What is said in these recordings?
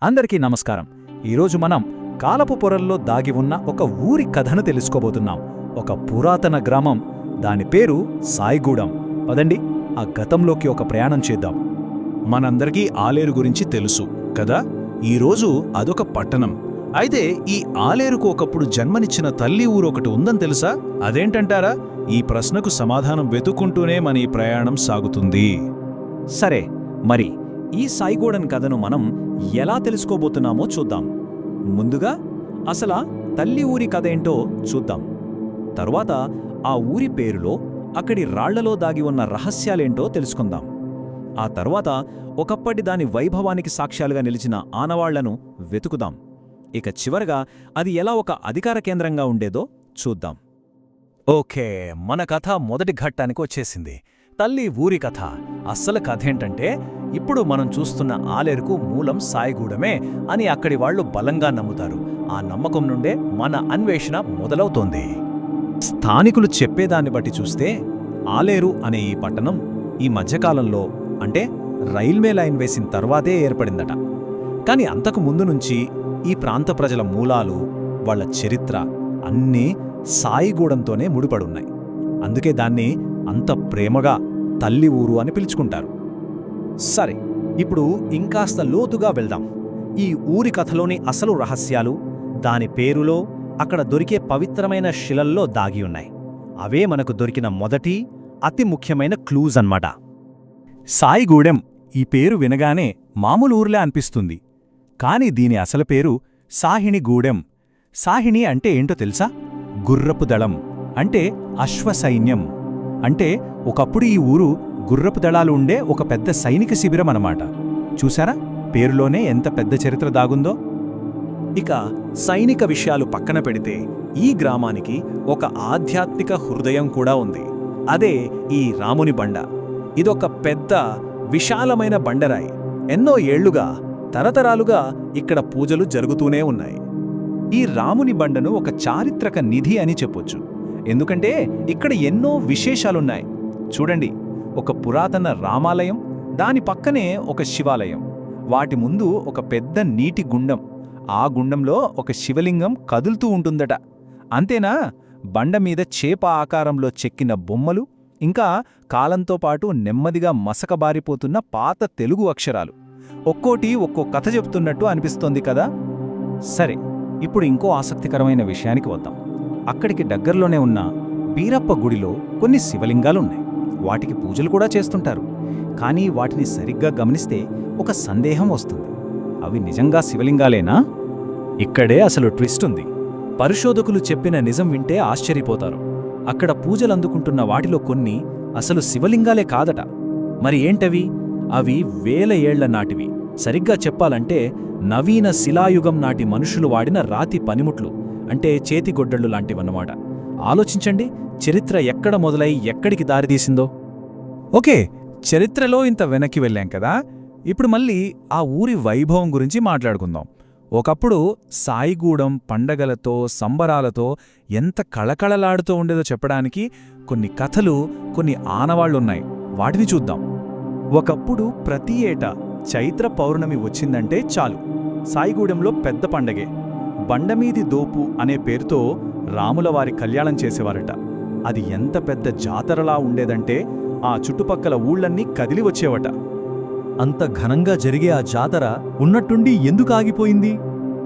అందరికీ నమస్కారం. ఈరోజు మనం కాలపు పొరల్లో దాగి ఉన్న ఒక ఊరి కథను తెలుసుకోబోతున్నాం. ఒక పురాతన గ్రామం, దాని పేరు సాయిగూడెం. పదండి ఆ గతంలోకి ఒక ప్రయాణం చేద్దాం. మనందరికీ ఆలేరు గురించి తెలుసు కదా. ఈరోజు అదొక పట్టణం. అయితే ఈ ఆలేరుకు ఒకప్పుడు జన్మనిచ్చిన తల్లి ఊరొకటి ఉందని తెలుసా? అదేంటంటారా? ఈ ప్రశ్నకు సమాధానం వెతుక్కుంటూనే మన ఈ ప్రయాణం సాగుతుంది. సరే, మరి ఈ సాయిగూడెం కథను మనం ఎలా తెలుసుకోబోతున్నామో చూద్దాం. ముందుగా అసలా తల్లి ఊరి కథ ఏంటో చూద్దాం. తరువాత ఆ ఊరి పేరులో, అక్కడి రాళ్లలో దాగి ఉన్న రహస్యాలేంటో తెలుసుకుందాం. ఆ తర్వాత ఒకప్పటి దాని వైభవానికి సాక్ష్యాలుగా నిలిచిన ఆనవాళ్లను వెతుకుదాం. ఇక చివరగా అది ఎలా ఒక అధికార కేంద్రంగా ఉండేదో చూద్దాం. ఓకే, మన కథ మొదటి ఘట్టానికి వచ్చేసింది. తల్లి ఊరి కథ. అస్సలు కథేంటంటే, ఇప్పుడు మనం చూస్తున్న ఆలేరుకు మూలం సాయిగూడెమే అని అక్కడి వాళ్లు బలంగా నమ్ముతారు. ఆ నమ్మకం నుండే మన అన్వేషణ మొదలవుతోంది. స్థానికులు చెప్పేదాన్ని బట్టి చూస్తే ఆలేరు అనే ఈ పట్టణం ఈ మధ్యకాలంలో, అంటే రైల్వే లైన్ వేసిన తర్వాతే ఏర్పడిందట. కాని అంతకు ముందు నుంచి ఈ ప్రాంత ప్రజల మూలాలు, వాళ్ల చరిత్ర అన్నీ సాయిగూడెంతోనే ముడిపడున్నాయి. అందుకే దాన్ని అంత ప్రేమగా తల్లి ఊరు అని పిలుచుకుంటారు. సరే, ఇప్పుడు ఇంకాస్త లోతుగా వెళ్దాం. ఈ ఊరి కథలోని అసలు రహస్యాలు దాని పేరులో, అక్కడ దొరికే పవిత్రమైన శిలల్లో దాగి ఉన్నాయి. అవే మనకు దొరికిన మొదటి అతి ముఖ్యమైన క్లూజ్ అన్నమాట. సాయిగూడెం ఈ పేరు వినగానే మామూలు ఊర్లే అనిపిస్తుంది. కాని దీని అసలు పేరు సాహిణిగూడెం. సాహిణి అంటే ఏంటో తెలుసా? గుర్రపు దళం, అంటే అశ్వసైన్యం. అంటే ఒకప్పుడు ఈ ఊరు గుర్రపు దళాలు ఉండే ఒక పెద్ద సైనిక శిబిరం అన్నమాట. చూసారా, పేరులోనే ఎంత పెద్ద చరిత్ర దాగుందో. ఇక సైనిక విషయాలు పక్కన పెడితే ఈ గ్రామానికి ఒక ఆధ్యాత్మిక హృదయం కూడా ఉంది. అదే ఈ రాముని బండ. ఇదొక పెద్ద విశాలమైన బండరాయి. ఎన్నో ఏళ్లుగా, తరతరాలుగా ఇక్కడ పూజలు జరుగుతూనే ఉన్నాయి. ఈ రాముని బండను ఒక చారిత్రక నిధి అని చెప్పొచ్చు. ఎందుకంటే ఇక్కడ ఎన్నో విశేషాలున్నాయి. చూడండి, ఒక పురాతన రామాలయం, దాని పక్కనే ఒక శివాలయం, వాటి ముందు ఒక పెద్ద నీటి గుండం, ఆ గుండంలో ఒక శివలింగం కదులుతూ ఉంటుందట. అంతేనా, బండ మీద చేప ఆకారంలో చెక్కిన బొమ్మలు, ఇంకా కాలంతో పాటు నెమ్మదిగా మసకబారిపోతున్న పాత తెలుగు అక్షరాలు. ఒక్కోటి ఒక్కో కథ చెప్తున్నట్టు అనిపిస్తోంది కదా. సరే, ఇప్పుడు ఇంకో ఆసక్తికరమైన విషయానికి వద్దాం. అక్కడికి దగ్గరలోనే ఉన్న బీరప్ప గుడిలో కొన్ని శివలింగాలున్నాయి. వాటికి పూజలు కూడా చేస్తుంటారు. కానీ వాటిని సరిగ్గా గమనిస్తే ఒక సందేహం వస్తుంది. అవి నిజంగా శివలింగాలేనా? ఇక్కడే అసలు ట్విస్ట్ ఉంది. పరిశోధకులు చెప్పిన నిజం వింటే ఆశ్చర్యపోతారు. అక్కడ పూజలందుకుంటున్న వాటిలో కొన్ని అసలు శివలింగాలే కాదట. మరి ఏంటవి? అవి వేల ఏళ్ల నాటివి. సరిగ్గా చెప్పాలంటే నవీన శిలాయుగం నాటి మనుషులు వాడిన రాతి పనిముట్లు, అంటే చేతిగొడ్డళ్ళు లాంటివన్నమాట. ఆలోచించండి, చరిత్ర ఎక్కడ మొదలై ఎక్కడికి దారితీసిందో. ఓకే, చరిత్రలో ఇంత వెనక్కి వెళ్ళాం కదా. ఇప్పుడు మళ్ళీ ఆ ఊరి వైభవం గురించి మాట్లాడుకుందాం. ఒకప్పుడు సాయిగూడెం పండగలతో, సంబరాలతో ఎంత కళకళలాడుతూ ఉండేదో చెప్పడానికి కొన్ని కథలు, కొన్ని ఆనవాళ్లున్నాయి. వాటిని చూద్దాం. ఒకప్పుడు ప్రతి ఏటా చైత్ర పౌర్ణమి వచ్చిందంటే చాలు, సాయిగూడెంలో పెద్ద పండగే. బండమీది దోపు అనే పేరుతో రాములవారి కళ్యాణం చేసేవారట. అది ఎంత పెద్ద జాతరలా ఉండేదంటే ఆ చుట్టుపక్కల ఊళ్ళన్నీ కదిలి వచ్చేవట. అంత ఘనంగా జరిగే ఆ జాతర ఉన్నట్టుండి ఎందుకు ఆగిపోయింది?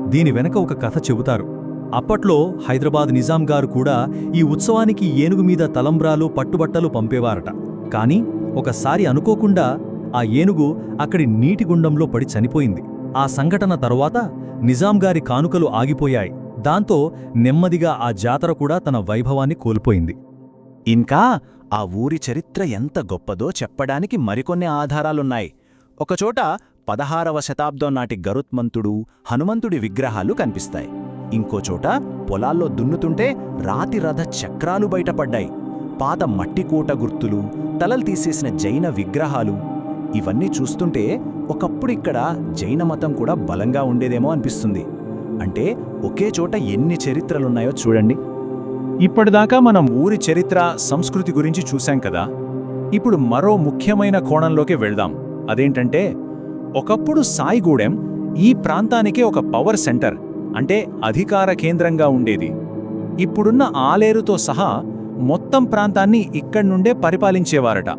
దీని వెనక ఒక కథ చెబుతారు. అప్పట్లో హైదరాబాద్ నిజాం గారు కూడా ఈ ఉత్సవానికి ఏనుగు మీద తలంబ్రాలు, పట్టుబట్టలు పంపేవారట. కాని ఒకసారి అనుకోకుండా ఆ ఏనుగు అక్కడి నీటి గుండంలో పడి చనిపోయింది. ఆ సంఘటన తరువాత నిజాంగారి కానుకలు ఆగిపోయాయి. దాంతో నెమ్మదిగా ఆ జాతర కూడా తన వైభవాన్ని కోల్పోయింది. ఇంకా ఆ ఊరి చరిత్ర ఎంత గొప్పదో చెప్పడానికి మరికొన్ని ఆధారాలున్నాయి. ఒకచోట 16వ శతాబ్దం నాటి గరుత్మంతుడు, హనుమంతుడి విగ్రహాలు కనిపిస్తాయి. ఇంకోచోట పొలాల్లో దున్నుతుంటే రాతి రథ చక్రాలు బయటపడ్డాయి. పాత మట్టికోట గుర్తులు, తలలు తీసేసిన జైన విగ్రహాలు. ఇవన్నీ చూస్తుంటే ఒకప్పుడిక్కడ జైన మతం కూడా బలంగా ఉండేదేమో అనిపిస్తుంది. అంటే ఒకే చోట ఎన్ని చరిత్రలున్నాయో చూడండి. ఇప్పటిదాకా మనం ఊరి చరిత్ర, సంస్కృతి గురించి చూశాం కదా. ఇప్పుడు మరో ముఖ్యమైన కోణంలోకి వెళ్దాం. అదేంటంటే, ఒకప్పుడు సాయిగూడెం ఈ ప్రాంతానికే ఒక పవర్ సెంటర్ అంటే అధికార కేంద్రంగా ఉండేది. ఇప్పుడున్న ఆలేరుతో సహా మొత్తం ప్రాంతాన్ని ఇక్కడ్నుండే పరిపాలించేవారట.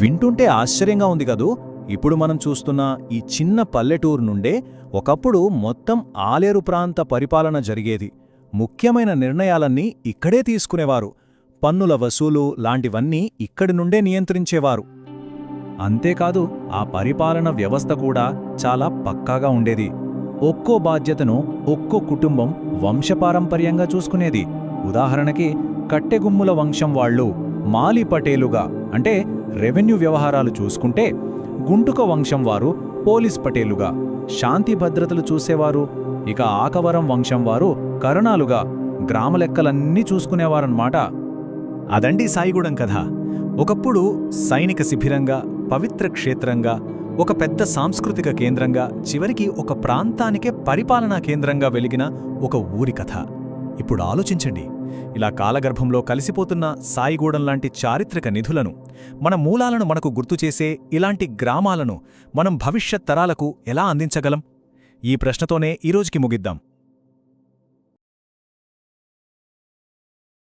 వింటుంటే ఆశ్చర్యంగా ఉంది కదూ. ఇప్పుడు మనం చూస్తున్న ఈ చిన్న పల్లెటూరు నుండే ఒకప్పుడు మొత్తం ఆలేరు ప్రాంత పరిపాలన జరిగేది. ముఖ్యమైన నిర్ణయాలన్నీ ఇక్కడే తీసుకునేవారు. పన్నుల వసూలు లాంటివన్నీ ఇక్కడి నుండే నియంత్రించేవారు. అంతేకాదు ఆ పరిపాలన వ్యవస్థ కూడా చాలా పక్కాగా ఉండేది. ఒక్కో బాధ్యతను ఒక్కో కుటుంబం వంశపారంపర్యంగా చూసుకునేది. ఉదాహరణకి కట్టెగుమ్ముల వంశం వాళ్ళు మాలి పటేలుగా అంటే రెవెన్యూ వ్యవహారాలు చూసుకుంటే, గుంటుక వంశం వారు పోలీస్ పటేలుగా శాంతి భద్రతలు చూసేవారు. ఇక ఆకవరం వంశం వారు కరణాలుగా గ్రామలెక్కలన్నీ చూసుకునేవారన్నమాట. అదండి సాయిగూడెం కథ. ఒకప్పుడు సైనిక శిబిరంగా, పవిత్ర క్షేత్రంగా, ఒక పెద్ద సాంస్కృతిక కేంద్రంగా, చివరికి ఒక ప్రాంతానికే పరిపాలనా కేంద్రంగా వెలిగిన ఒక ఊరి కథ. ఇప్పుడు ఆలోచించండి, ఇలా కాలగర్భంలో కలిసిపోతున్న సాయిగూడెం లాంటి చారిత్రక నిధులను, మన మూలాలను మనకు గుర్తుచేసే ఇలాంటి గ్రామాలను మనం భవిష్యత్ తరాలకు ఎలా అందించగలం? ఈ ప్రశ్నతోనే ఈరోజుకి ముగిద్దాం.